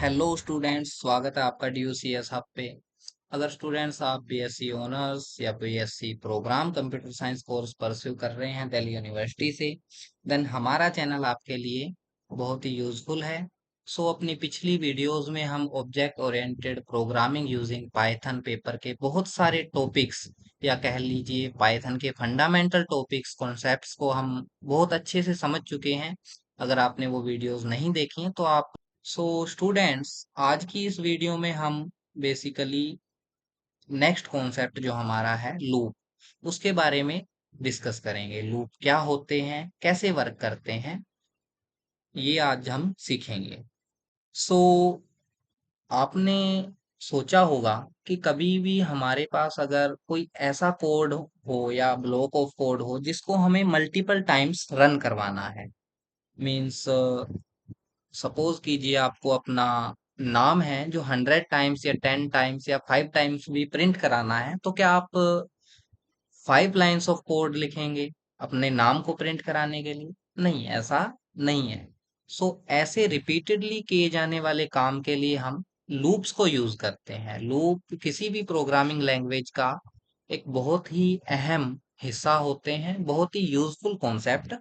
Hello students, स्वागत है आपका DUCS हब पे। अगर स्टूडेंट्स आप बीएससी ऑनर्स या BSc program computer science course pursue कर रहे हैं दिल्ली यूनिवर्सिटी से, देन हमारा चैनल आपके लिए बहुत ही यूजफुल है। सो अपनी पिछली वीडियोस में हम object oriented programming using Python paper के बहुत सारे टॉपिक्स या कह लीजिए पाइथन के फंडामेंटल टॉपिक्स कॉन्सेप्ट्स को हम बहुत अच्छे से समझ चुके हैं। अगर आपने वो वीडियोस नहीं देखी हैं तो आप स्टूडेंट्स, आज की इस वीडियो में हम बेसिकली नेक्स्ट कॉन्सेप्ट जो हमारा है लूप, उसके बारे में डिस्कस करेंगे। लूप क्या होते हैं, कैसे वर्क करते हैं, ये आज हम सीखेंगे। सो आपने सोचा होगा कि कभी भी हमारे पास अगर कोई ऐसा कोड हो या ब्लॉक ऑफ कोड हो जिसको हमें मल्टीपल टाइम्स रन करवाना है। मीन्स सपोज कीजिए आपको अपना नाम है जो 100 टाइम्स या 10 टाइम्स या 5 टाइम्स भी प्रिंट कराना है, तो क्या आप 5 लाइन्स ऑफ कोड लिखेंगे अपने नाम को प्रिंट कराने के लिए? नहीं, ऐसा नहीं है। ऐसे रिपीटेडली किए जाने वाले काम के लिए हम लूप्स को यूज करते हैं। लूप किसी भी प्रोग्रामिंग लैंग्वेज का एक बहुत ही अहम हिस्सा होते हैं, बहुत ही यूजफुल कॉन्सेप्ट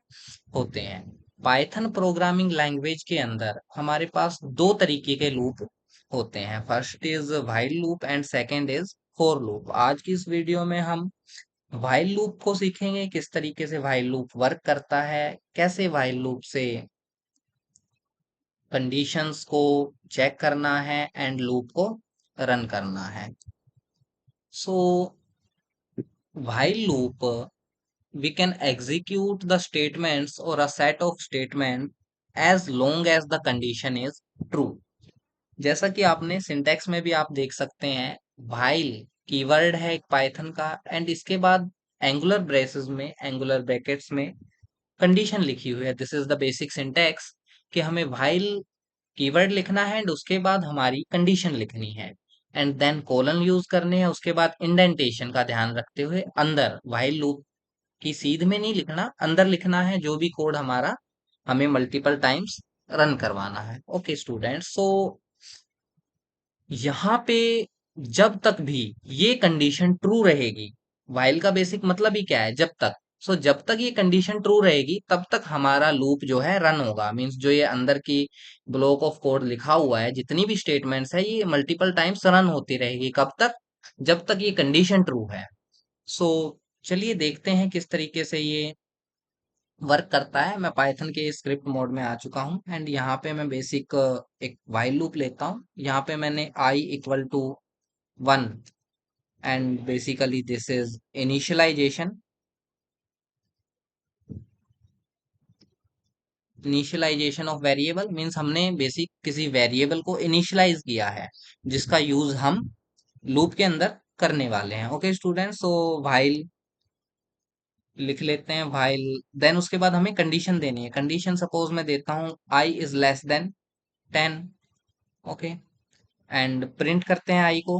होते हैं। पाइथन प्रोग्रामिंग लैंग्वेज के अंदर हमारे पास दो तरीके के लूप होते हैं। First is while loop and second is for loop. आज की इस वीडियो में हम व्हाइल लूप को सीखेंगे, किस तरीके से व्हाइल लूप वर्क करता है, कैसे व्हाइल लूप से कंडीशंस को चेक करना है एंड लूप को रन करना है। सो while loop, we can execute the statements or a set of statement as long as the condition is true। जैसा कि आपने सिंटैक्स में भी आप देख सकते हैं, while कीवर्ड है एक पाइथन का एंड इसके बाद एंगुलर ब्रेसेस में, एंगुलर ब्रैकेट्स में कंडीशन लिखी हुई है। This is the basic syntax कि हमें while कीवर्ड लिखना है एंड उसके बाद हमारी कंडीशन लिखनी है एंड देन कोलन यूज करने हैं। उसके बाद इंडेंटेशन का ध्यान रखते हुए अंदर व्हाइल लूप कि सीध में नहीं लिखना, अंदर लिखना है जो भी कोड हमारा हमें मल्टीपल टाइम्स रन करवाना है। ओके स्टूडेंट्स, यहाँ पे जब तक भी ये कंडीशन ट्रू रहेगी, व्हाइल का बेसिक मतलब ही क्या है, जब तक। जब तक ये कंडीशन ट्रू रहेगी तब तक हमारा लूप जो है रन होगा। मीन्स जो ये अंदर की ब्लॉक ऑफ कोड लिखा हुआ है, जितनी भी स्टेटमेंट्स है, ये मल्टीपल टाइम्स रन होती रहेगी। कब तक? जब तक ये कंडीशन ट्रू है। सो चलिए देखते हैं किस तरीके से ये वर्क करता है। मैं पाइथन के स्क्रिप्ट मोड में आ चुका हूँ एंड यहाँ पे मैं बेसिक एक व्हाइल लूप लेता हूँ। यहाँ पे मैंने I equal to 1 and basically this is initialisation. Initialisation of variable means हमने बेसिक किसी वेरिएबल को इनिशियलाइज किया है जिसका यूज हम लूप के अंदर करने वाले हैं। ओके स्टूडेंट्स, व्हाइल लिख लेते हैं व्हाइल, देन उसके बाद हमें कंडीशन देनी है। कंडीशन सपोज मैं देता हूँ I is less than 10। Okay, and print करते हैं I को।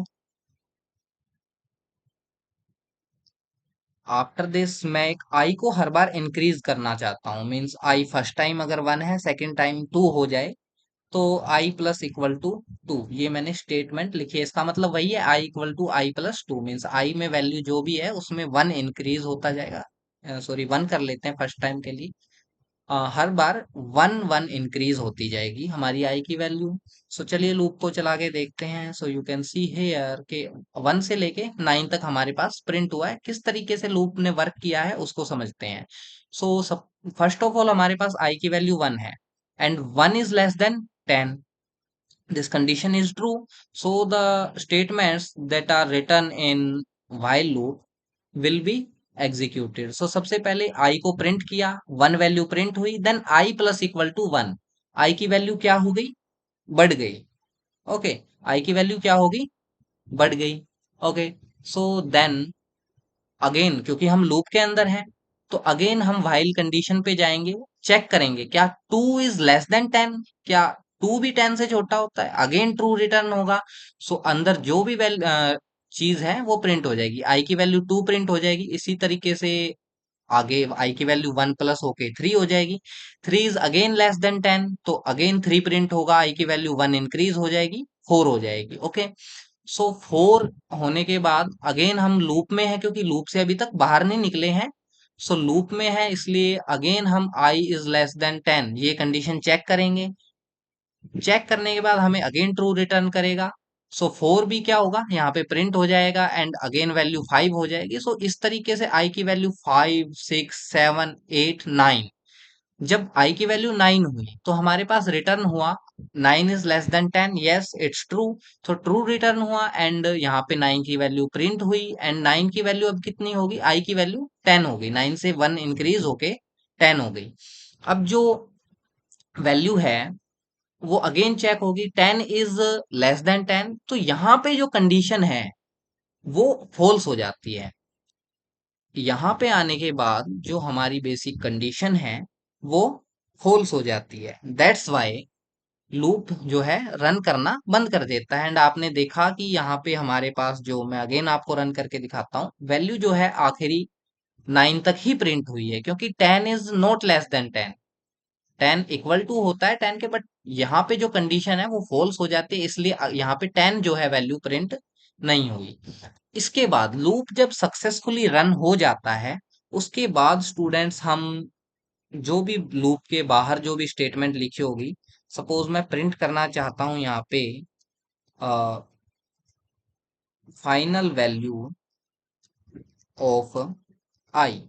आफ्टर दिस मैं एक I को हर बार इंक्रीज करना चाहता हूँ। मीन्स I फर्स्ट टाइम अगर 1 है, सेकेंड टाइम 2 हो जाए तो I प्लस इक्वल टू 2। ये मैंने स्टेटमेंट लिखी है, इसका मतलब वही है I equal to I plus 2। Means I में वैल्यू जो भी है उसमें 1 इंक्रीज होता जाएगा। सॉरी, 1 कर लेते हैं फर्स्ट टाइम के लिए। हर बार 1 1 इंक्रीज होती जाएगी हमारी आई की वैल्यू। चलिए लूप को चला के देखते हैं। यू कैन सी हेयर के 1 से लेके 9 तक हमारे पास प्रिंट हुआ है। किस तरीके से लूप ने वर्क किया है उसको समझते हैं। सब फर्स्ट ऑफ ऑल हमारे पास आई की वैल्यू 1 है and 1 is less than 10। this condition is true, so the statements that are written in while loop will be executed। सबसे पहले I को प्रिंट किया, 1 वैल्यू प्रिंट हुई, then I plus equal to 1। I की value क्या हो गई? बढ़ गई। ओके, I की वैल्यू क्या होगी? बढ़ गई। ओके, देन अगेन क्योंकि हम लूप के अंदर हैं तो अगेन हम व्हाइल कंडीशन पे जाएंगे, चेक करेंगे क्या 2 इज लेस देन 10, क्या 2 भी 10 से छोटा होता है। अगेन ट्रू रिटर्न होगा। अंदर जो भी चीज है वो प्रिंट हो जाएगी। आई की वैल्यू 2 प्रिंट हो जाएगी। इसी तरीके से आगे आई की वैल्यू 1 प्लस होके 3 हो जाएगी। 3 इज अगेन लेस देन 10, तो अगेन 3 प्रिंट होगा, आई की वैल्यू 1 इंक्रीज हो जाएगी, 4 हो जाएगी। ओके, सो 4 होने के बाद अगेन हम लूप में है, क्योंकि लूप से अभी तक बाहर नहीं निकले हैं। सो लूप में है, इसलिए अगेन हम आई इज लेस देन 10 ये कंडीशन चेक करेंगे। चेक करने के बाद हमें अगेन ट्रू रिटर्न करेगा। सो 4 भी क्या होगा, यहाँ पे प्रिंट हो जाएगा एंड अगेन वैल्यू 5 हो जाएगी। सो इस तरीके से आई की वैल्यू 5, 6, 7, 8, 9, जब आई की वैल्यू 9 हुई तो हमारे पास रिटर्न हुआ 9 is less than 10, yes it's true. तो ट्रू रिटर्न हुआ एंड यहाँ पे 9 की वैल्यू प्रिंट हुई एंड 9 की वैल्यू अब कितनी होगी, आई की वैल्यू 10 हो गई, 9 से 1 इंक्रीज होके 10 हो गई। अब जो वैल्यू है वो अगेन चेक होगी, 10 इज लेस देन 10, तो यहाँ पे जो कंडीशन है वो फॉल्स हो जाती है। यहाँ पे आने के बाद जो हमारी बेसिक कंडीशन है वो फॉल्स हो जाती है। दैट्स वाई लूप जो है रन करना बंद कर देता है। एंड आपने देखा कि यहाँ पे हमारे पास जो, मैं अगेन आपको रन करके दिखाता हूँ, वैल्यू जो है आखिरी 9 तक ही प्रिंट हुई है, क्योंकि 10 is not less than 10, 10 equal to होता है 10 के, बट यहाँ पे जो कंडीशन है वो फॉल्स हो जाती है, इसलिए यहाँ पे 10 जो है वैल्यू प्रिंट नहीं हुई। इसके बाद लूप जब सक्सेसफुली रन हो जाता है, उसके बाद स्टूडेंट्स हम जो भी लूप के बाहर जो भी स्टेटमेंट लिखी होगी, सपोज मैं प्रिंट करना चाहता हूं यहाँ पे फाइनल वैल्यू ऑफ आई,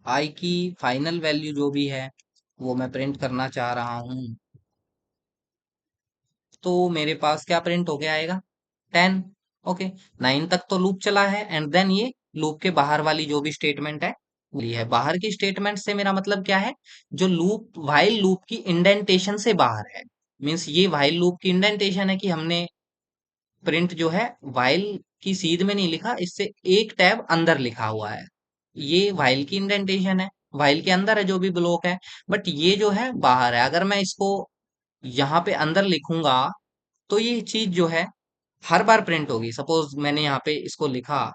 आई की फाइनल वैल्यू जो भी है वो मैं प्रिंट करना चाह रहा हूं, तो मेरे पास क्या प्रिंट होके आएगा, 10। ओके, 9 तक तो लूप चला है एंड देन ये लूप के बाहर वाली जो भी स्टेटमेंट है ये है। बाहर की स्टेटमेंट से मेरा मतलब क्या है, जो लूप व्हाइल लूप की इंडेंटेशन से बाहर है, मीन्स ये व्हाइल लूप की इंडेंटेशन है कि हमने प्रिंट जो है व्हाइल की सीध में नहीं लिखा, इससे एक टैब अंदर लिखा हुआ है, ये व्हाइल की इंडेंटेशन है, व्हाइल के अंदर है जो भी ब्लॉक है, बट ये जो है बाहर है। अगर मैं इसको यहाँ पे अंदर लिखूंगा तो ये चीज जो है हर बार प्रिंट होगी। सपोज मैंने यहाँ पे इसको लिखा,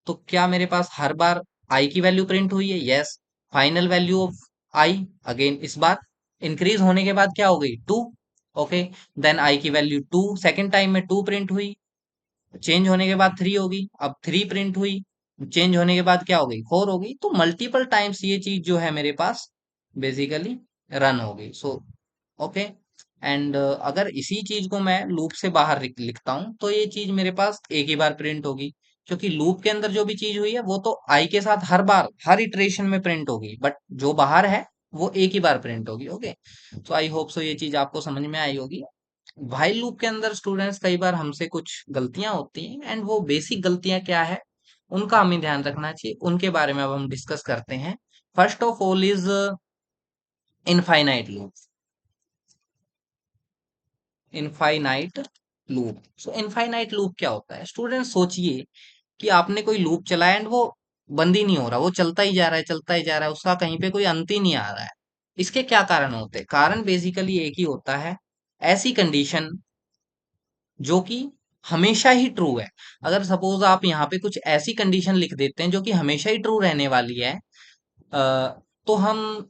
तो क्या मेरे पास हर बार आई की वैल्यू प्रिंट हुई है, yes. Final value of I again इस बार इंक्रीज होने के बाद क्या हो गई, 2। ओके, देन आई की वैल्यू 2, सेकेंड टाइम में 2 प्रिंट हुई, चेंज होने के बाद 3 होगी, अब 3 प्रिंट हुई, चेंज होने के बाद क्या हो गई, 4 हो गई। तो मल्टीपल टाइम्स ये चीज जो है मेरे पास बेसिकली रन हो गई। सो ओके, एंड अगर इसी चीज को मैं लूप से बाहर लिखता हूँ तो ये चीज मेरे पास एक ही बार प्रिंट होगी, क्योंकि लूप के अंदर जो भी चीज हुई है वो तो आई के साथ हर बार हर इटरेशन में प्रिंट होगी, बट जो बाहर है वो एक ही बार प्रिंट होगी। ओके, तो आई होप सो ये चीज आपको समझ में आई होगी। व्हाइल लूप के अंदर स्टूडेंट्स कई बार हमसे कुछ गलतियां होती हैं, एंड वो बेसिक गलतियां क्या है उनका हमें ध्यान रखना चाहिए, उनके बारे में अब हम डिस्कस करते हैं। First of all is infinite loop. Infinite loop, so infinite loop क्या होता है, स्टूडेंट सोचिए कि आपने कोई लूप चलाया एंड वो बंद ही नहीं हो रहा, वो चलता ही जा रहा है, चलता ही जा रहा है, उसका कहीं पे कोई अंत ही नहीं आ रहा है। इसके क्या कारण होते हैं, कारण बेसिकली एक ही होता है, ऐसी कंडीशन जो कि हमेशा ही ट्रू है। अगर सपोज आप यहाँ पे कुछ ऐसी कंडीशन लिख देते हैं जो कि हमेशा ही ट्रू रहने वाली है, तो हम,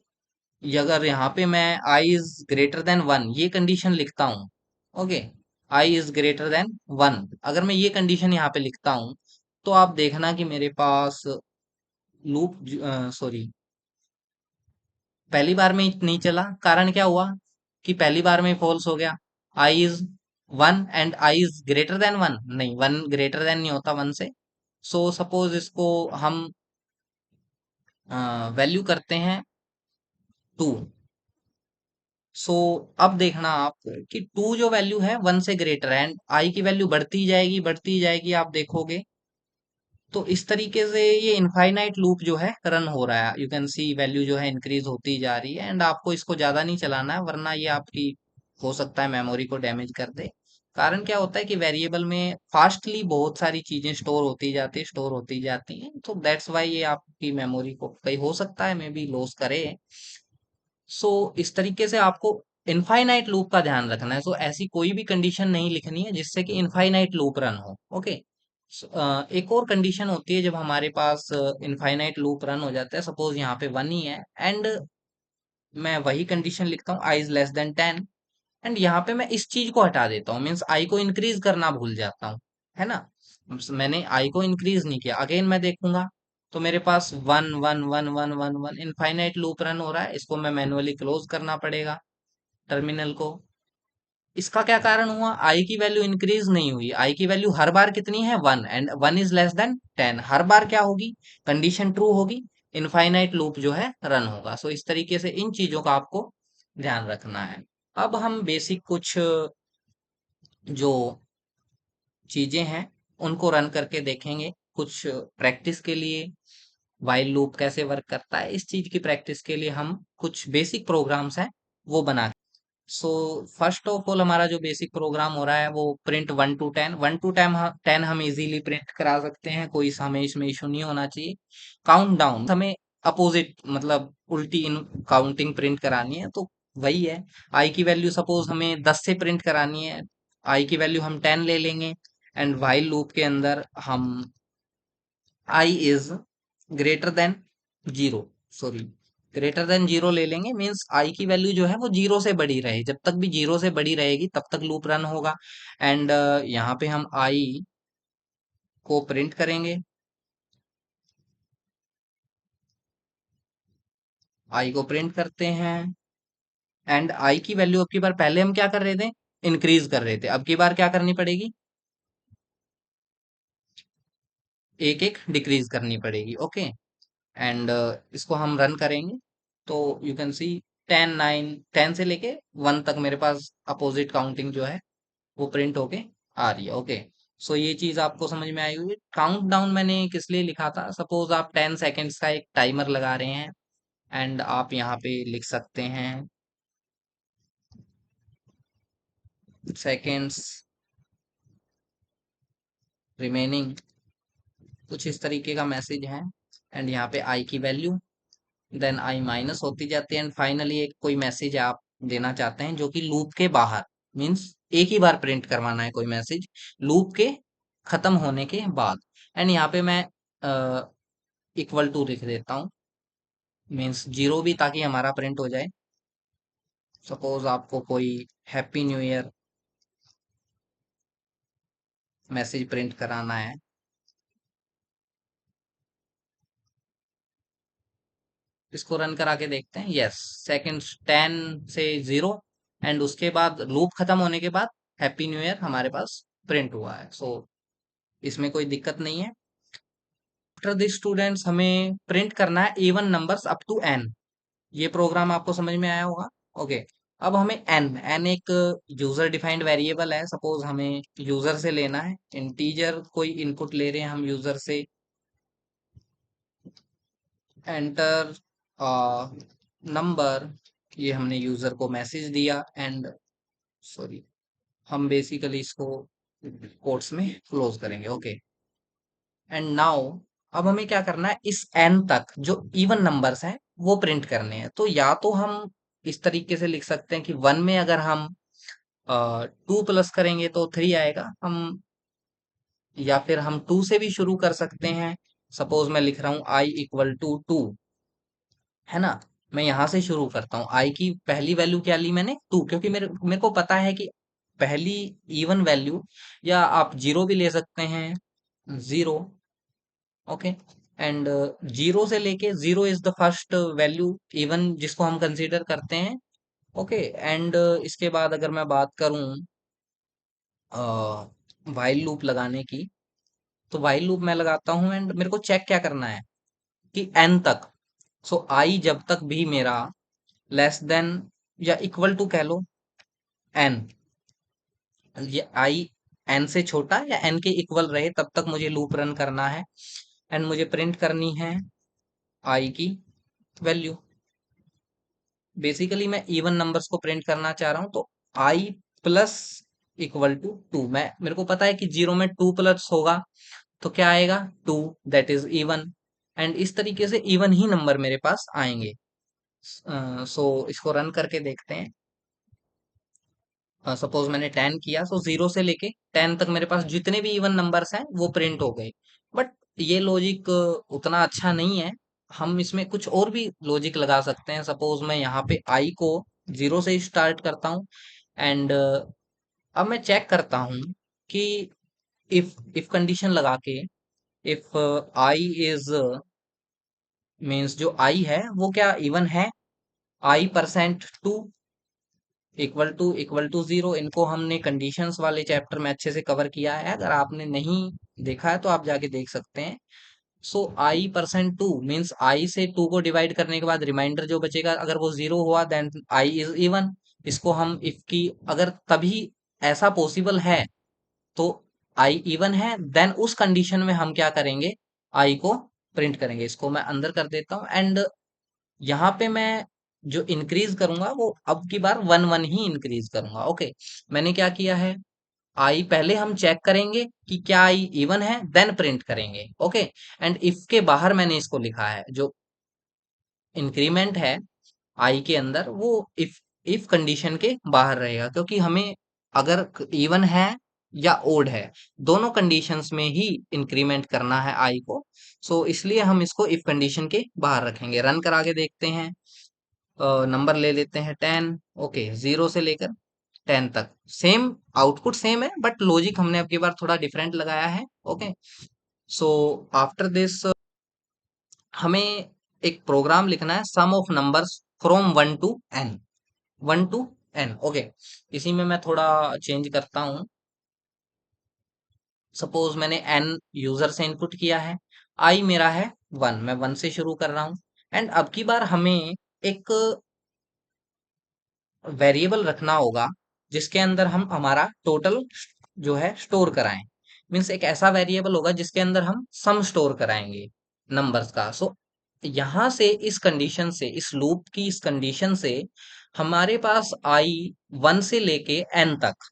अगर यहाँ पे मैं आई इज ग्रेटर देन 1 ये कंडीशन लिखता हूँ, okay, I is greater than 1, अगर मैं ये कंडीशन यहाँ पे लिखता हूँ, तो आप देखना कि मेरे पास लूप, सॉरी, पहली बार में नहीं चला। कारण क्या हुआ कि पहली बार में फॉल्स हो गया, i is 1 and i is greater than 1, नहीं 1 ग्रेटर देन नहीं होता 1 से। सो सपोज इसको हम वैल्यू करते हैं 2। सो अब देखना आप कि 2 जो वैल्यू है 1 से ग्रेटर है एंड आई की वैल्यू बढ़ती ही जाएगी, बढ़ती ही जाएगी, आप देखोगे। तो इस तरीके से ये इनफाइनाइट लूप जो है रन हो रहा है, यू कैन सी वैल्यू जो है इंक्रीज होती जा रही है, एंड आपको इसको ज्यादा नहीं चलाना है, वरना ये आपकी हो सकता है मेमोरी को डैमेज कर दे। कारण क्या होता है कि वेरिएबल में फास्टली बहुत सारी चीजें स्टोर होती जाती है, स्टोर होती जाती हैं, तो दैट्स वाई ये आपकी मेमोरी को कहीं हो सकता है मे बी लॉस करे। सो इस तरीके से आपको इनफाइनाइट लूप का ध्यान रखना है। सो ऐसी कोई भी कंडीशन नहीं लिखनी है जिससे कि इनफाइनाइट लूप रन हो। ओके, एक और कंडीशन होती है जब हमारे पास इनफाइनाइट लूप रन हो जाता है, सपोज यहाँ पे 1 ही है, एंड मैं वही कंडीशन लिखता हूँ आई इज लेस देन 10, एंड यहाँ पे मैं इस चीज को हटा देता हूँ, मीन्स आई को इंक्रीज करना भूल जाता हूँ, है ना। मैंने आई को इंक्रीज नहीं किया, अगेन मैं देखूंगा तो मेरे पास 1 1 1 1 1 1 इनफाइनाइट लूप रन हो रहा है, इसको मैं मैनुअली क्लोज करना पड़ेगा टर्मिनल को। इसका क्या कारण हुआ, आई की वैल्यू इंक्रीज नहीं हुई, आई की वैल्यू हर बार कितनी है 1, एंड 1 इज लेस देन 10, हर बार क्या होगी, कंडीशन ट्रू होगी, इनफाइनाइट लूप जो है रन होगा। सो इस तरीके से इन चीजों का आपको ध्यान रखना है। अब हम बेसिक कुछ जो चीजें हैं उनको रन करके देखेंगे, कुछ प्रैक्टिस के लिए वाइल लूप कैसे वर्क करता है, इस चीज की प्रैक्टिस के लिए हम कुछ बेसिक प्रोग्राम्स हैं वो बना। सो फर्स्ट ऑफ ऑल हमारा जो बेसिक प्रोग्राम हो रहा है वो प्रिंट 1 to 10, 1 to 10 हम इजीली प्रिंट करा सकते हैं, कोई हमें इसमें इशू नहीं होना चाहिए। काउंट डाउन हमें अपोजिट मतलब उल्टी इन काउंटिंग प्रिंट करानी है, तो वही है। आई की वैल्यू सपोज हमें 10 से प्रिंट करानी है, आई की वैल्यू हम 10 ले लेंगे, एंड व्हाइल लूप के अंदर हम i is greater than zero, sorry greater than zero ले लेंगे, मीन्स आई की वैल्यू जो है वो जीरो से बड़ी रहे, जब तक भी जीरो से बड़ी रहेगी तब तक लूप रन होगा। एंड यहाँ पे हम आई को प्रिंट करेंगे, आई को प्रिंट करते हैं, एंड आई की वैल्यू अब की बार, पहले हम क्या कर रहे थे, इंक्रीज कर रहे थे, अब की बार क्या करनी पड़ेगी, एक एक डिक्रीज करनी पड़ेगी, ओके। एंड इसको हम रन करेंगे तो यू कैन सी 10 से लेके 1 तक मेरे पास अपोजिट काउंटिंग जो है वो प्रिंट होके आ रही है, ओके। सो ये चीज आपको समझ में आई हुई। काउंट डाउन मैंने किस लिए लिखा था, सपोज आप 10 सेकेंड्स का एक टाइमर लगा रहे हैं, एंड आप यहाँ पे लिख सकते हैं सेकेंड्स रिमेनिंग, कुछ इस तरीके का मैसेज है, एंड यहाँ पे आई की वैल्यू, देन आई माइनस होती जाती है, एंड फाइनली एक कोई मैसेज आप देना चाहते हैं जो कि लूप के बाहर, मीन्स एक ही बार प्रिंट करवाना है कोई मैसेज लूप के खत्म होने के बाद, एंड यहाँ पे मैं इक्वल टू लिख देता हूँ, मीन्स जीरो भी, ताकि हमारा प्रिंट हो जाए। सपोज आपको कोई happy new year message print कराना है, इसको रन करा के देखते हैं, यस, सेकंड्स 10 से 0, एंड उसके बाद लूप खत्म होने के बाद हैप्पी न्यू ईयर हमारे पास प्रिंट हुआ है। सो इसमें कोई दिक्कत नहीं है। आफ्टर दिस स्टूडेंट्स हमें प्रिंट करना है even numbers up to N, ये प्रोग्राम आपको समझ में आया होगा, ओके। अब हमें एन एन एक यूजर डिफाइंड वेरिएबल है, सपोज हमें यूजर से लेना है, इंटीजर कोई इनपुट ले रहे हैं हम यूजर से, एंटर नंबर, ये हमने यूजर को मैसेज दिया, एंड सॉरी हम बेसिकली इसको कोट्स में क्लोज करेंगे, ओके। एंड नाउ अब हमें क्या करना है, इस एन तक जो इवन नंबर्स हैं वो प्रिंट करने हैं, तो या तो हम इस तरीके से लिख सकते हैं कि 1 में अगर हम 2 प्लस करेंगे तो 3 आएगा, हम या फिर हम 2 से भी शुरू कर सकते हैं, सपोज मैं लिख रहा हूँ आई इक्वल टू 2, है ना। मैं यहाँ से शुरू करता हूँ, आई की पहली वैल्यू क्या ली मैंने 2, क्योंकि मेरे मेरे को पता है कि पहली इवन वैल्यू, या आप जीरो भी ले सकते हैं, जीरो, ओके। एंड जीरो से लेके zero is the first value even जिसको हम कंसीडर करते हैं, ओके। एंड इसके बाद अगर मैं बात करूं वाइल लूप लगाने की, तो वाइल लूप मैं लगाता हूं, एंड मेरे को चेक क्या करना है कि एन तक, सो आई जब तक भी मेरा लेस देन या इक्वल टू कह लो एन, ये आई एन से छोटा या एन के इक्वल रहे तब तक मुझे लूप रन करना है, एंड मुझे प्रिंट करनी है आई की वैल्यू। बेसिकली मैं इवन नंबर्स को प्रिंट करना चाह रहा हूं, तो आई प्लस इक्वल टू 2, मैं मेरे को पता है कि जीरो में 2 प्लस होगा तो क्या आएगा 2, दैट इज इवन, एंड इस तरीके से इवन ही नंबर मेरे पास आएंगे। सो इसको रन करके देखते हैं, सपोज मैंने 10 किया, तो 0 से लेके 10 तक मेरे पास जितने भी इवन नंबर्स हैं वो प्रिंट हो गए। बट ये लॉजिक उतना अच्छा नहीं है। हम इसमें कुछ और भी लॉजिक लगा सकते हैं। सपोज मैं यहाँ पे आई को 0 से स्टार्ट करता हूँ, एंड अब मैं चेक करता हूँ कि इफ कंडीशन लगा के, इफ आई इज मीन्स जो आई है वो क्या इवन है, आई परसेंट टू इक्वल टू 0। इनको हमने कंडीशंस वाले चैप्टर में अच्छे से कवर किया है। अगर आपने नहीं देखा है तो आप जाके देख सकते हैं। सो आई परसेंट टू मीन्स आई से टू को डिवाइड करने के बाद रिमाइंडर जो बचेगा, अगर वो 0 हुआ देन आई इज इवन। इसको हम इफ की, अगर तभी ऐसा पॉसिबल है तो आई इवन है, देन उस कंडीशन में हम क्या करेंगे, आई को प्रिंट करेंगे। इसको मैं अंदर कर देता हूँ, एंड यहाँ पे मैं जो इंक्रीज करूंगा वो अब की बार 1 1 ही इंक्रीज करूंगा। ओके, मैंने क्या किया है, आई पहले हम चेक करेंगे कि क्या आई इवन है, देन प्रिंट करेंगे। ओके, एंड इफ के बाहर मैंने इसको लिखा है, जो इंक्रीमेंट है आई के अंदर वो इफ कंडीशन के बाहर रहेगा, क्योंकि हमें अगर इवन है या ओड है, दोनों कंडीशंस में ही इंक्रीमेंट करना है आई को। सो इसलिए हम इसको इफ कंडीशन के बाहर रखेंगे। रन करा के देखते हैं। नंबर ले लेते हैं 10। ओके, 0 से लेकर 10 तक सेम आउटपुट सेम है, बट लॉजिक हमने अब की बार थोड़ा डिफरेंट लगाया है। ओके, सो आफ्टर दिस हमें एक प्रोग्राम लिखना है, sum of numbers from 1 to n. 1 to n. Okay, इसी में मैं थोड़ा चेंज करता हूँ। सपोज मैंने एन यूजर से इनपुट किया है, आई मेरा है 1, मैं 1 से शुरू कर रहा हूँ। एंड अब की बार हमें एक वेरिएबल रखना होगा जिसके अंदर हम हमारा टोटल जो है स्टोर कराएं। मीन्स एक ऐसा वेरिएबल होगा जिसके अंदर हम सम स्टोर कराएंगे नंबर्स का। सो यहां से इस कंडीशन से, इस लूप की इस कंडीशन से हमारे पास आई 1 से लेके एन तक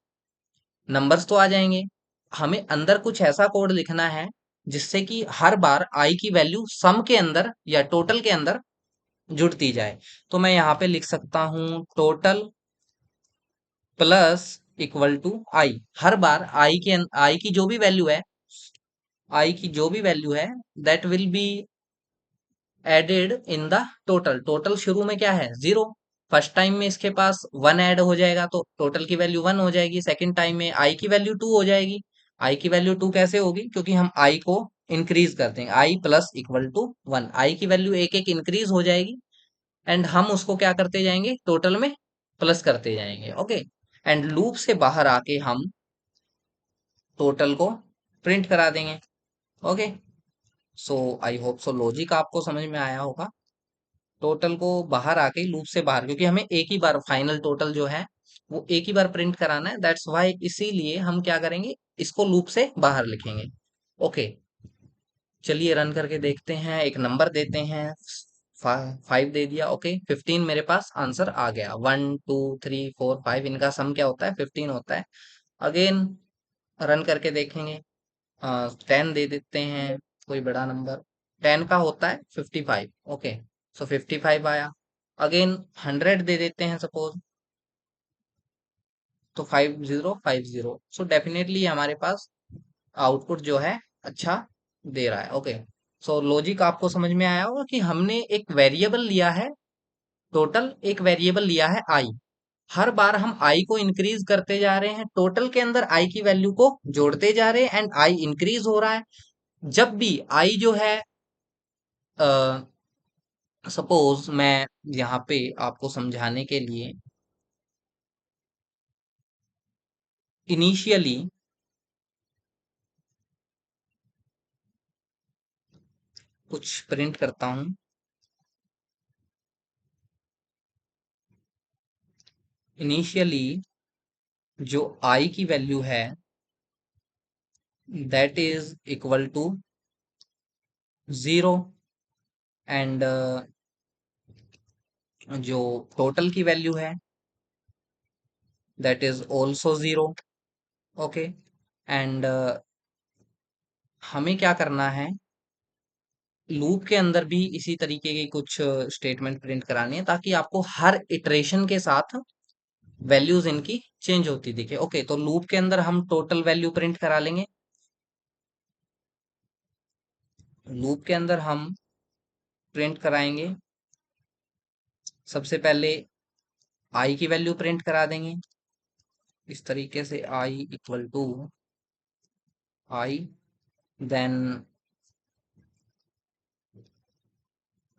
नंबर्स तो आ जाएंगे। हमें अंदर कुछ ऐसा कोड लिखना है जिससे कि हर बार आई की वैल्यू सम के अंदर या टोटल के अंदर जुड़ती जाए। तो मैं यहाँ पे लिख सकता हूँ टोटल प्लस इक्वल टू आई। हर बार आई की जो भी वैल्यू है, आई की जो भी वैल्यू है, that will be added in the total. Total शुरू में क्या है, 0। फर्स्ट टाइम में इसके पास 1 ऐड हो जाएगा तो टोटल की वैल्यू 1 हो जाएगी। सेकंड टाइम में आई की वैल्यू 2 हो जाएगी। आई की वैल्यू 2 कैसे होगी, क्योंकि हम आई को इंक्रीज करते हैं। आई प्लस इक्वल टू 1, आई की वैल्यू एक एक इंक्रीज हो जाएगी, एंड हम उसको क्या करते जाएंगे, टोटल में प्लस करते जाएंगे। ओके, एंड लूप से बाहर आके हम टोटल को प्रिंट करा देंगे। ओके, सो आई होप सो लॉजिक आपको समझ में आया होगा। टोटल को बाहर आके लूप से बाहर, क्योंकि हमें एक ही बार फाइनल टोटल जो है वो एक ही बार प्रिंट कराना है, दैट्स वाई, इसीलिए हम क्या करेंगे, इसको लूप से बाहर लिखेंगे। ओके, चलिए रन करके देखते हैं। एक नंबर देते हैं, 5 दे दिया। ओके, 15 मेरे पास आंसर आ गया। 1 2 3 4 5, इनका सम क्या होता है, 15 होता है। अगेन रन करके देखेंगे। 10 दे देते हैं, कोई बड़ा नंबर। 10 का होता है 55। ओके, सो 55 आया। अगेन 100 दे देते हैं सपोज, तो 5050। सो डेफिनेटली हमारे पास आउटपुट जो है अच्छा दे रहा है। ओके, सो लॉजिक आपको समझ में आया होगा कि हमने एक वेरिएबल लिया है टोटल, एक वेरिएबल लिया है आई। हर बार हम आई को इंक्रीज करते जा रहे हैं, टोटल के अंदर आई की वैल्यू को जोड़ते जा रहे हैं, एंड आई इंक्रीज हो रहा है। जब भी आई जो है, सपोज मैं यहाँ पे आपको समझाने के लिए इनिशियली कुछ प्रिंट करता हूँ। इनिशियली जो आई की वैल्यू है that is equal to 0, and जो टोटल की वैल्यू है that is also 0। Okay, and हमें क्या करना है, लूप के अंदर भी इसी तरीके की कुछ स्टेटमेंट प्रिंट करानी है ताकि आपको हर इटरेशन के साथ वैल्यूज इनकी चेंज होती दिखे। ओके, तो लूप के अंदर हम टोटल वैल्यू प्रिंट करा लेंगे। लूप के अंदर हम प्रिंट कराएंगे, सबसे पहले आई की वैल्यू प्रिंट करा देंगे इस तरीके से, i equal to i, then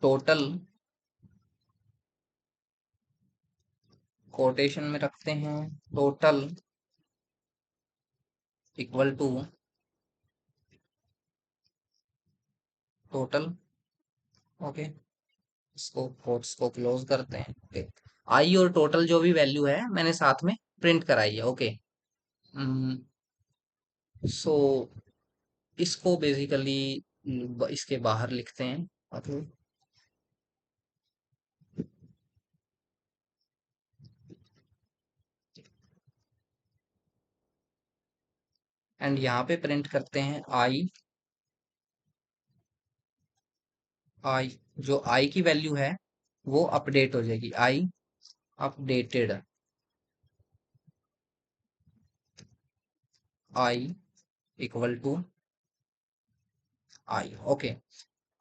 total quotation में रखते हैं, total equal to total. Okay, इसको कोट्स को क्लोज करते हैं। ओके, आई और टोटल जो भी वैल्यू है मैंने साथ में प्रिंट कराई है। ओके, सो इसको बेसिकली इसके बाहर लिखते हैं। ओके, एंड यहाँ पे प्रिंट करते हैं आई। आई, जो आई की वैल्यू है वो अपडेट हो जाएगी, i updated, i equal to i. Okay,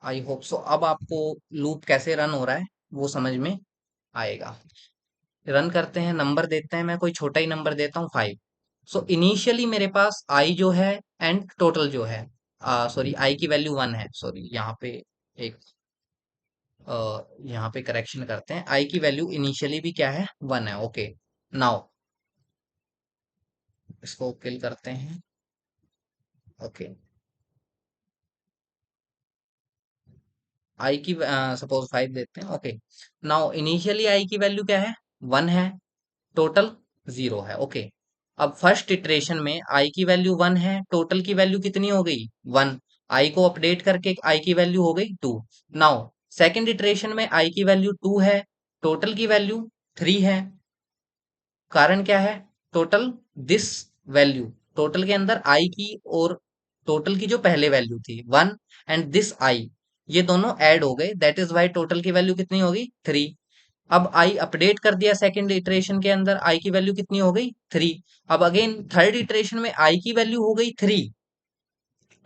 I hope so अब आपको लूप कैसे रन हो रहा है वो समझ में आएगा। रन करते हैं, नंबर देते हैं, मैं कोई छोटा ही नंबर देता हूँ 5। सो इनिशियली मेरे पास आई जो है एंड टोटल जो है, सॉरी आई की वैल्यू 1 है, सॉरी यहाँ पे एक यहाँ पे करेक्शन करते हैं, आई की वैल्यू इनिशियली भी क्या है, 1 है। ओके, नाउ इसको किल करते हैं। ओके, आई की सपोज 5 देते हैं। ओके, नाउ इनिशियली आई की वैल्यू क्या है, 1 है, टोटल 0 है। ओके, अब फर्स्ट इटरेशन में आई की वैल्यू 1 है, टोटल की वैल्यू कितनी हो गई, 1। आई को अपडेट करके आई की वैल्यू हो गई 2। नाउ सेकंड इटरेशन में आई की वैल्यू 2 है, टोटल की वैल्यू 3 है। कारण क्या है, टोटल दिस वैल्यू, टोटल के अंदर आई की और टोटल की जो पहले वैल्यू थी 1 एंड दिस आई, ये दोनों ऐड हो गए, दैट इज वाई टोटल की वैल्यू कितनी होगी, 3। अब आई अपडेट कर दिया सेकंड इटरेशन के अंदर, आई की वैल्यू कितनी हो गई, 3। अब अगेन थर्ड इटरेशन में आई की वैल्यू हो गई 3।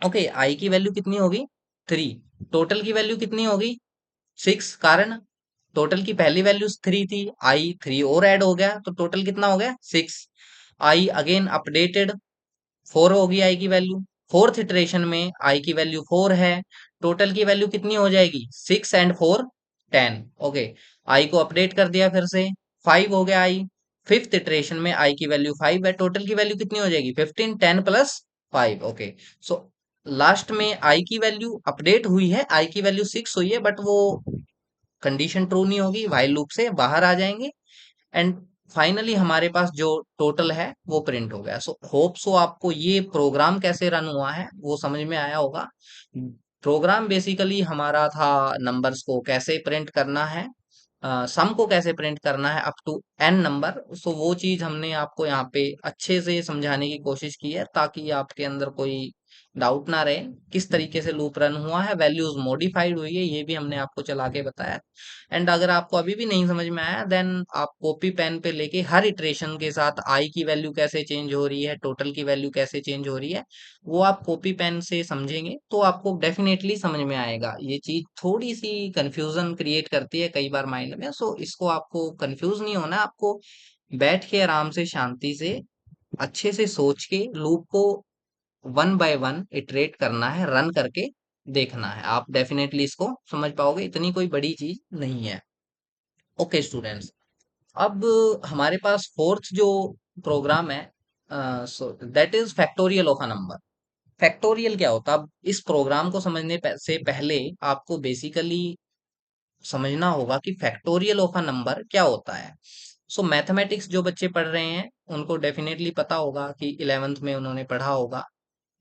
ओके, आई की वैल्यू कितनी होगी, 3। टोटल की वैल्यू कितनी होगी, 6। कारण टोटल की पहली वैल्यू 3 थी, आई 3 और ऐड हो गया तो टोटल कितना हो गया, 6। आई अगेन अपडेटेड, 4 होगी आई की वैल्यू। फोर्थ इटरेशन में आई की वैल्यू 4 है, टोटल की वैल्यू कितनी हो जाएगी, 6 एंड 4 10। ओके, आई को अपडेट कर दिया फिर से, 5 हो गया आई। फिफ्थ इटरेशन में आई की वैल्यू 5 है, टोटल की वैल्यू कितनी हो जाएगी, 15, 10 प्लस 5। ओके, सो लास्ट में आई की वैल्यू अपडेट हुई है, आई की वैल्यू 6 हुई है, बट वो कंडीशन ट्रू नहीं होगी, व्हाइल लूप से बाहर आ जाएंगे एंड फाइनली हमारे पास जो टोटल है वो प्रिंट हो गया। सो होप सो आपको ये प्रोग्राम कैसे रन हुआ है वो समझ में आया होगा। प्रोग्राम बेसिकली हमारा था नंबर्स को कैसे प्रिंट करना है, सम को कैसे प्रिंट करना है अप टू एन नंबर। सो वो चीज हमने आपको यहाँ पे अच्छे से समझाने की कोशिश की है ताकि आपके अंदर कोई डाउट ना रहे किस तरीके से लूप रन हुआ है, वैल्यूज मॉडिफाइड हुई है, ये भी हमने आपको चला के बताया। एंड अगर आपको अभी भी नहीं समझ में आया देन आप कॉपी पेन पे लेके हर इटरेशन के साथ आई की वैल्यू कैसे चेंज हो रही है, टोटल की वैल्यू कैसे चेंज हो रही है, वो आप कॉपी पेन से समझेंगे तो आपको डेफिनेटली समझ में आएगा। ये चीज थोड़ी सी कंफ्यूजन क्रिएट करती है कई बार माइंड में, सो इसको आपको कंफ्यूज नहीं होना, आपको बैठ के आराम से शांति से अच्छे से सोच के लूप को वन बाय वन इटरेट करना है, रन करके देखना है, आप डेफिनेटली इसको समझ पाओगे, इतनी कोई बड़ी चीज नहीं है। ओके स्टूडेंट्स, अब हमारे पास फोर्थ जो प्रोग्राम है, so that is factorial of a number. Factorial क्या होता है, अब इस प्रोग्राम को समझने से पहले आपको बेसिकली समझना होगा कि फैक्टोरियल ऑफ अ नंबर क्या होता है। सो मैथमेटिक्स जो बच्चे पढ़ रहे हैं उनको डेफिनेटली पता होगा कि 11th में उन्होंने पढ़ा होगा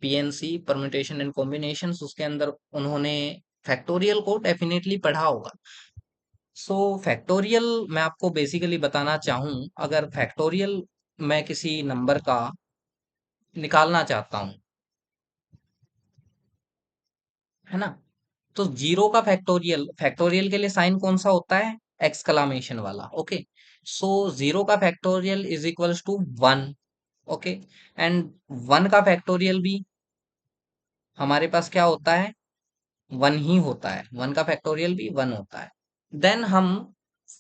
पीएनसी, परम्यूटेशन एंड कॉम्बिनेशन, उसके अंदर उन्होंने फैक्टोरियल को डेफिनेटली पढ़ा होगा। सो फैक्टोरियल मैं आपको बेसिकली बताना चाहूँ, अगर फैक्टोरियल मैं किसी नंबर का निकालना चाहता हूँ, है ना, तो जीरो का फैक्टोरियल, फैक्टोरियल के लिए साइन कौन सा होता है, एक्सक्लामेशन वाला। ओके, सो जीरो का factorial is equals to one. Okay, and one का फैक्टोरियल भी हमारे पास क्या होता है, वन ही होता है। वन का फैक्टोरियल भी वन होता है। देन हम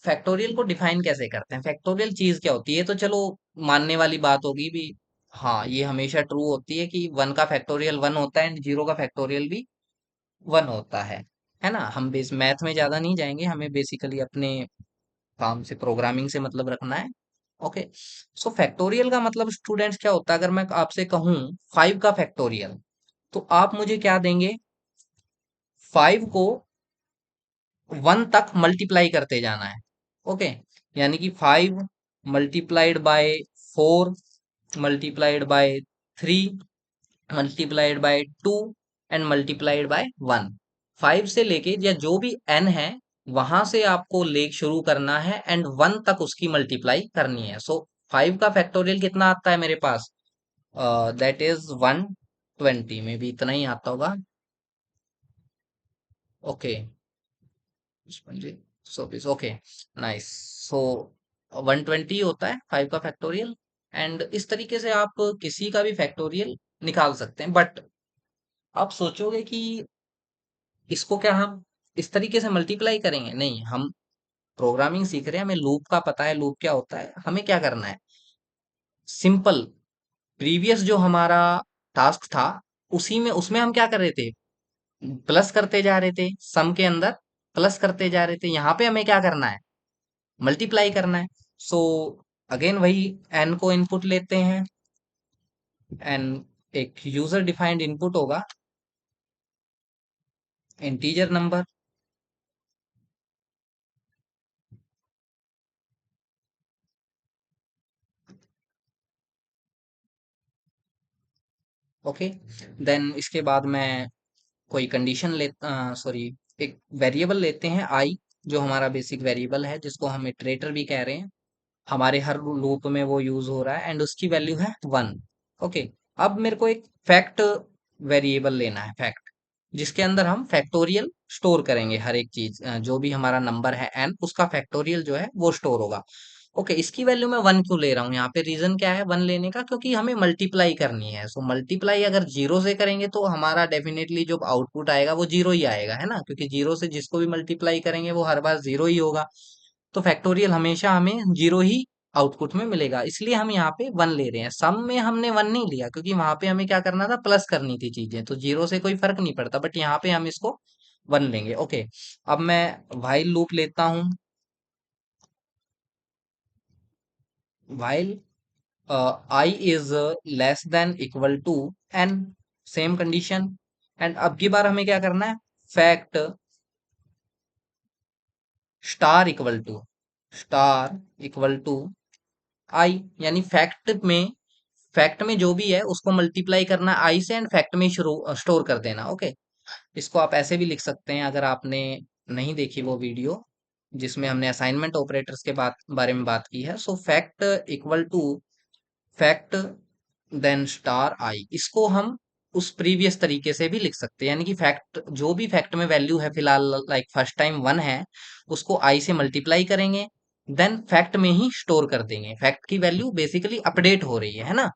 फैक्टोरियल को डिफाइन कैसे करते हैं, फैक्टोरियल चीज क्या होती है, तो चलो मानने वाली बात होगी भी। हाँ, ये हमेशा ट्रू होती है कि वन का फैक्टोरियल वन होता है एंड जीरो का फैक्टोरियल भी वन होता है ना। हम बेस मैथ में ज्यादा नहीं जाएंगे, हमें बेसिकली अपने काम से, प्रोग्रामिंग से मतलब रखना है। ओके, सो फैक्टोरियल का मतलब स्टूडेंट्स क्या होता है, अगर मैं आपसे कहूँ फाइव का फैक्टोरियल, तो आप मुझे क्या देंगे, फाइव को वन तक मल्टीप्लाई करते जाना है। ओके, यानी कि five multiplied by four, multiplied by three, multiplied by two, and multiplied by one. Five से लेके या जो भी एन है वहां से आपको ले शुरू करना है एंड वन तक उसकी मल्टीप्लाई करनी है। सो फाइव का फैक्टोरियल कितना आता है मेरे पास, दैट इज 120 में भी इतना ही आता होगा। Okay, 120 okay, nice. सो 120 होता है फाइव का फैक्टोरियल, एंड इस तरीके से आप किसी का भी फैक्टोरियल निकाल सकते हैं। बट आप सोचोगे कि इसको क्या हम इस तरीके से मल्टीप्लाई करेंगे, नहीं, हम प्रोग्रामिंग सीख रहे हैं, हमें लूप का पता है, लूप क्या होता है, हमें क्या करना है, सिंपल प्रीवियस जो हमारा टास्क था उसी में, उसमें हम क्या कर रहे थे, प्लस करते जा रहे थे, सम के अंदर प्लस करते जा रहे थे। यहाँ पे हमें क्या करना है, मल्टीप्लाई करना है। सो अगेन वही एन को इनपुट लेते हैं, एन एक यूजर डिफाइंड इनपुट होगा, इंटीजर नंबर। ओके, देन इसके बाद मैं कोई कंडीशन लेता, सॉरी, एक वेरिएबल लेते हैं आई, जो हमारा बेसिक वेरिएबल है जिसको हम इटरेटर भी कह रहे हैं, हमारे हर लूप में वो यूज हो रहा है एंड उसकी वैल्यू है वन। ओके, अब मेरे को एक फैक्ट वेरिएबल लेना है, फैक्ट, जिसके अंदर हम फैक्टोरियल स्टोर करेंगे, हर एक चीज, जो भी हमारा नंबर है एन, उसका फैक्टोरियल जो है वो स्टोर होगा। ओके, इसकी वैल्यू मैं वन क्यों ले रहा हूँ यहाँ पे, रीजन क्या है वन लेने का, क्योंकि हमें मल्टीप्लाई करनी है। सो मल्टीप्लाई अगर जीरो से करेंगे तो हमारा डेफिनेटली जो आउटपुट आएगा वो जीरो ही आएगा, है ना, क्योंकि जीरो से जिसको भी मल्टीप्लाई करेंगे वो हर बार जीरो ही होगा। तो फैक्टोरियल हमेशा हमें जीरो ही आउटपुट में मिलेगा, इसलिए हम यहाँ पे वन ले रहे हैं। सम में हमने वन नहीं लिया क्योंकि वहां पे हमें क्या करना था, प्लस करनी थी चीजें, तो जीरो से कोई फर्क नहीं पड़ता, बट यहाँ पे हम इसको वन लेंगे। ओके, अब मैं व्हाइल लूप लेता हूँ, while i is less than equal to n, same condition, and अब की बार हमें क्या करना है, fact star equal to i, यानी फैक्ट में जो भी है उसको मल्टीप्लाई करना आई से एंड फैक्ट में शुरू स्टोर कर देना। ओके, इसको आप ऐसे भी लिख सकते हैं, अगर आपने नहीं देखी वो वीडियो जिसमें हमने असाइनमेंट ऑपरेटर्स के बारे में बात की है। So fact equal to fact then star i, इसको हम उस प्रीवियस तरीके से भी लिख सकते हैं, यानी कि फैक्ट जो भी फैक्ट में वैल्यू है फिलहाल, लाइक फर्स्ट टाइम वन है, उसको आई से मल्टीप्लाई करेंगे, देन फैक्ट में ही स्टोर कर देंगे, फैक्ट की वैल्यू बेसिकली अपडेट हो रही है ना।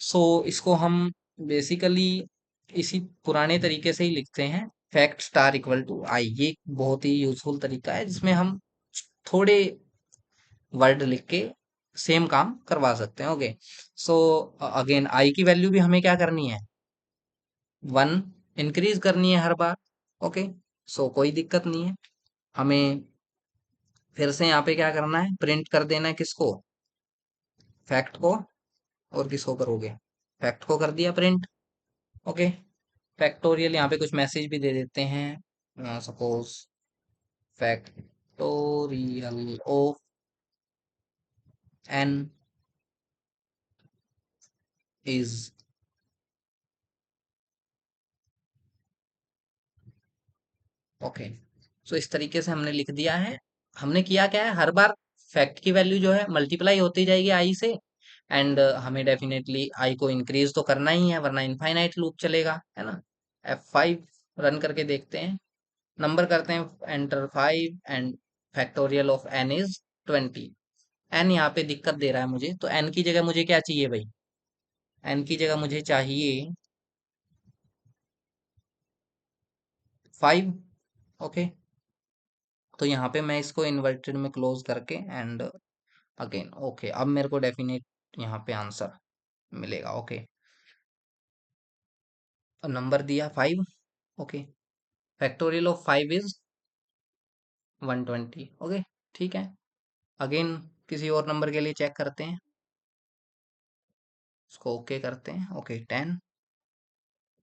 सो इसको हम बेसिकली इसी पुराने तरीके से ही लिखते हैं, फैक्ट स्टार इक्वल टू आई। ये एक बहुत ही यूजफुल तरीका है जिसमें हम थोड़े वर्ड लिख के सेम काम करवा सकते हैं। ओके, सो अगेन आई की वैल्यू भी हमें क्या करनी है, वन इंक्रीज करनी है हर बार। ओके, सो कोई दिक्कत नहीं है, हमें फिर से यहाँ पे क्या करना है, प्रिंट कर देना है, किसको, फैक्ट को, और किसको करोगे, फैक्ट को कर दिया प्रिंट। ओके, फैक्टोरियल यहाँ पे कुछ मैसेज भी दे देते हैं, suppose factorial of n is, okay, so इस तरीके से हमने लिख दिया है। हमने किया क्या है, हर बार फैक्ट की वैल्यू जो है मल्टीप्लाई होती जाएगी आई से, एंड हमें डेफिनेटली आई को इंक्रीज तो करना ही है वरना इनफाइनाइट लूप चलेगा, है ना। F5 रन करके देखते हैं, नंबर करते हैं enter five, and factorial of n is 20। N यहाँ पे दिक्कत दे रहा है मुझे, तो एन की जगह मुझे क्या चाहिए भाई? एन की जगह मुझे चाहिए 5। ओके, तो यहाँ पे मैं इसको इन्वर्टेड में क्लोज करके एंड अगेन ओके, अब मेरे को डेफिनेट यहाँ पे आंसर मिलेगा। ओके, नंबर दिया 5। Okay, factorial of 5 is 120। Okay, ठीक है। अगेन किसी और नंबर के लिए चेक करते हैं, इसको ओके करते हैं। ओके, 10।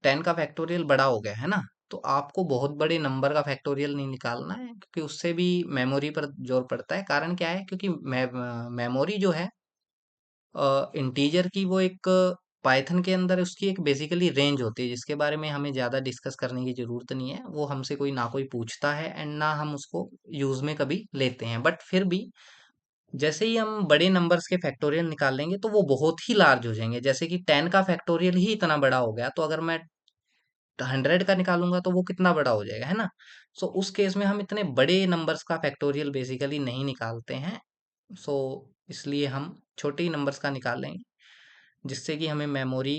10 का फैक्टोरियल बड़ा हो गया है ना, तो आपको बहुत बड़े नंबर का फैक्टोरियल नहीं निकालना है, क्योंकि उससे भी मेमोरी पर जोर पड़ता है। कारण क्या है? क्योंकि मेमोरी जो है इंटीजर की, वो एक पाइथन के अंदर उसकी एक बेसिकली रेंज होती है, जिसके बारे में हमें ज़्यादा डिस्कस करने की ज़रूरत नहीं है। वो हमसे कोई ना कोई पूछता है एंड ना हम उसको यूज़ में कभी लेते हैं। बट फिर भी जैसे ही हम बड़े नंबर्स के फैक्टोरियल निकालेंगे तो वो बहुत ही लार्ज हो जाएंगे। जैसे कि 10 का फैक्टोरियल ही इतना बड़ा हो गया, तो अगर मैं 100 का निकालूंगा तो वो कितना बड़ा हो जाएगा, है ना? सो उस केस में हम इतने बड़े नंबर्स का फैक्टोरियल बेसिकली नहीं निकालते हैं। सो इसलिए हम छोटे ही नंबर्स का निकाल लेंगे, जिससे कि हमें मेमोरी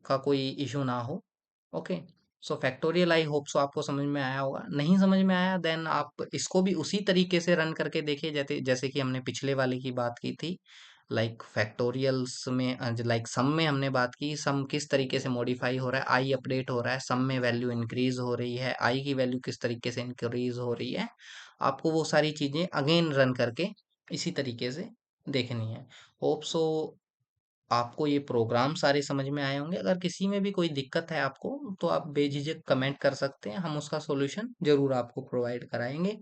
का कोई इशू ना हो। ओके, सो फैक्टोरियल आई होप सो आपको समझ में आया होगा। नहीं समझ में आया देन आप इसको भी उसी तरीके से रन करके देखिए, जैसे जैसे कि हमने पिछले वाले की बात की थी। लाइक फैक्टोरियल्स में लाइक सम में हमने बात की, सम किस तरीके से मॉडिफाई हो रहा है, आई अपडेट हो रहा है, सम में वैल्यू इंक्रीज हो रही है, आई की वैल्यू किस तरीके से इंक्रीज हो रही है। आपको वो सारी चीजें अगेन रन करके इसी तरीके से देखनी है। होप सो आपको ये प्रोग्राम सारे समझ में आए होंगे। अगर किसी में भी कोई दिक्कत है आपको, तो आप बेझिझक कमेंट कर सकते हैं, हम उसका सॉल्यूशन जरूर आपको प्रोवाइड कराएंगे।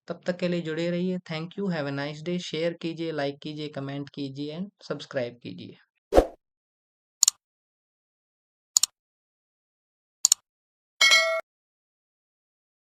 तब तक के लिए जुड़े रहिए। Thank you, have a nice day. Share कीजिए, लाइक कीजिए, कमेंट कीजिए एंड सब्सक्राइब कीजिए।